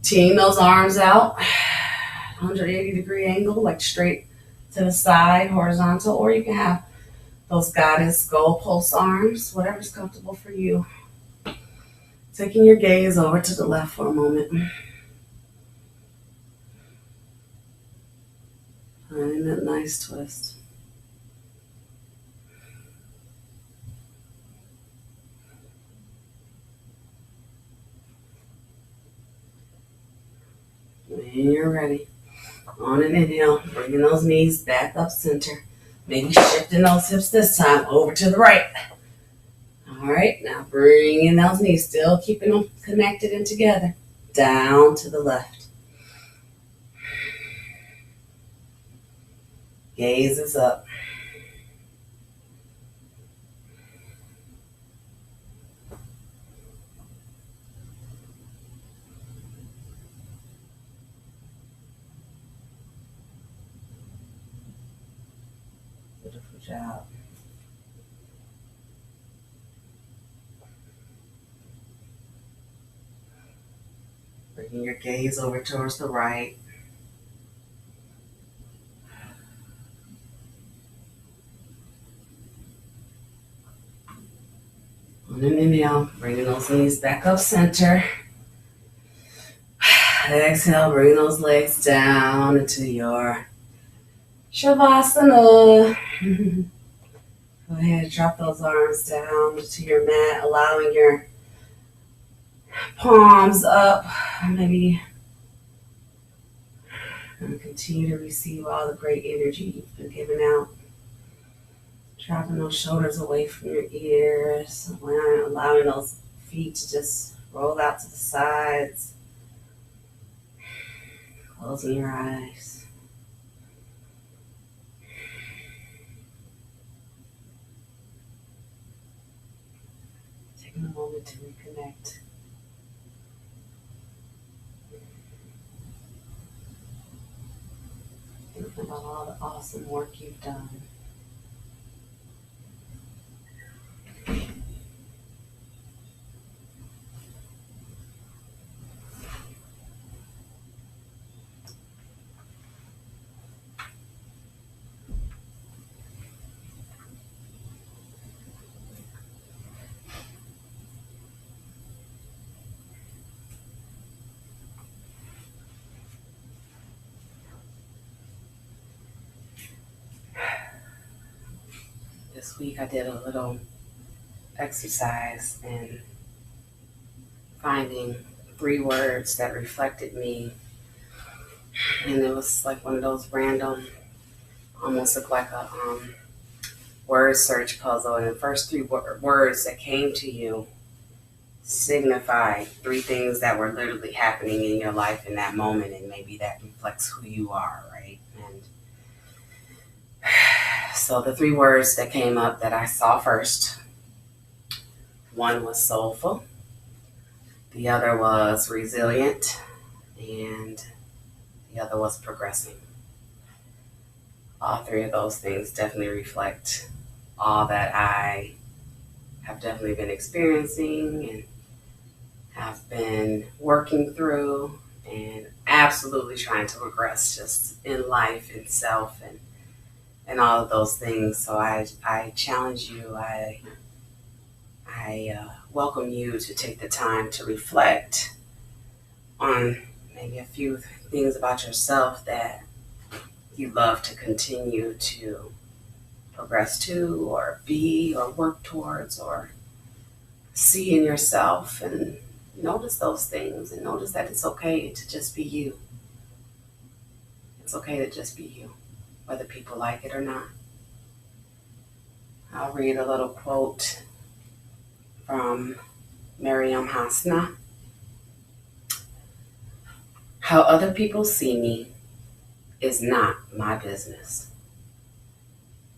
[SPEAKER 1] Teeing those arms out, 180-degree angle, like straight to the side, horizontal, or you can have those goddess goal pulse arms, whatever's comfortable for you. Taking your gaze over to the left for a moment. Finding that nice twist. When you're ready, on an inhale, bringing those knees back up center. Maybe shifting those hips this time over to the right. All right, now bringing those knees, still keeping them connected and together, down to the left. Gaze is up. Beautiful job. Bringing your gaze over towards the right. On an inhale, bringing those knees back up center. Exhale, bring those legs down into your Shavasana. Go ahead, drop those arms down to your mat, allowing your palms up. Maybe continue to receive all the great energy you've been giving out. Dropping those shoulders away from your ears, allowing those feet to just roll out to the sides. Closing your eyes. Taking a moment to reconnect. Thinking about all the awesome work you've done. This week I did a little exercise in finding 3 words that reflected me, and it was like one of those random, almost looked like a word search puzzle, and the first 3 words that came to you signify 3 things that were literally happening in your life in that moment, and maybe that reflects who you are, right? And so the 3 words that came up that I saw first, one was soulful, the other was resilient, and the other was progressing. All 3 of those things definitely reflect all that I have definitely been experiencing and have been working through and absolutely trying to progress just in life itself and all of those things. So I challenge you, I welcome you to take the time to reflect on maybe a few things about yourself that you love to continue to progress to or be or work towards or see in yourself and notice those things and notice that it's okay to just be you. It's okay to just be you, whether people like it or not. I'll read a little quote from Miriam Hasna. How other people see me is not my business.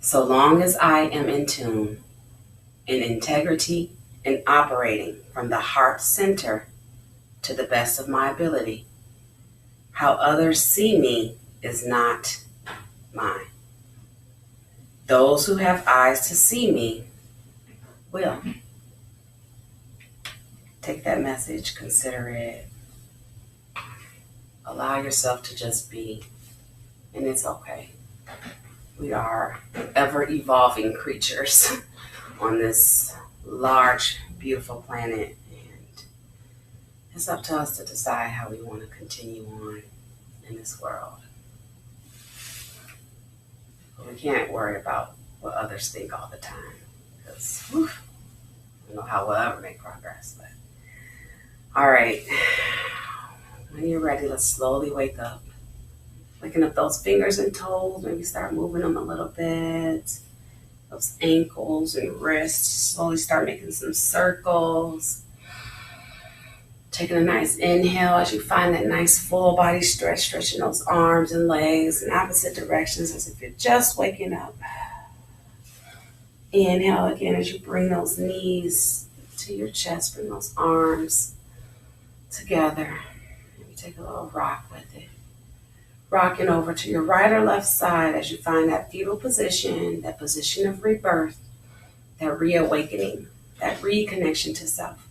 [SPEAKER 1] So long as I am in tune, in integrity, and operating from the heart center to the best of my ability, how others see me is not mine. Those who have eyes to see me will. Take that message, consider it. Allow yourself to just be, and it's okay. We are ever evolving creatures on this large, beautiful planet, and it's up to us to decide how we want to continue on in this world. But we can't worry about what others think all the time, because I don't know how we'll ever make progress. But all right, when you're ready, let's slowly wake up. Waking up those fingers and toes, maybe start moving them a little bit. Those ankles and wrists, slowly start making some circles. Taking a nice inhale as you find that nice full body stretch, stretching those arms and legs in opposite directions as if you're just waking up. Inhale again as you bring those knees to your chest, bring those arms together. Maybe take a little rock with it. Rocking over to your right or left side as you find that fetal position, that position of rebirth, that reawakening, that reconnection to self.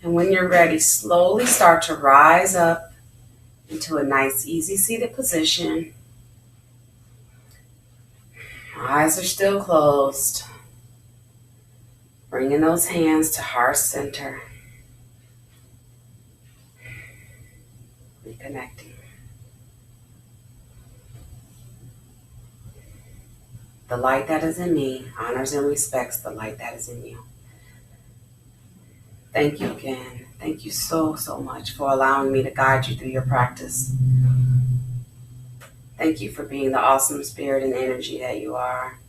[SPEAKER 1] And when you're ready, slowly start to rise up into a nice, easy seated position. Eyes are still closed. Bringing those hands to heart center. Reconnecting. The light that is in me honors and respects the light that is in you. Thank you again. Thank you so, so much for allowing me to guide you through your practice. Thank you for being the awesome spirit and energy that you are.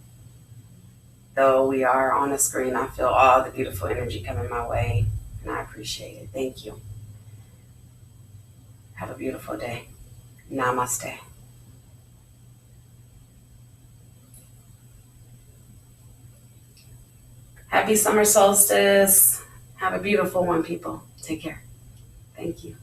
[SPEAKER 1] Though we are on a screen, I feel all the beautiful energy coming my way, and I appreciate it. Thank you. Have a beautiful day. Namaste. Happy summer solstice. Have a beautiful one, people. Take care. Thank you.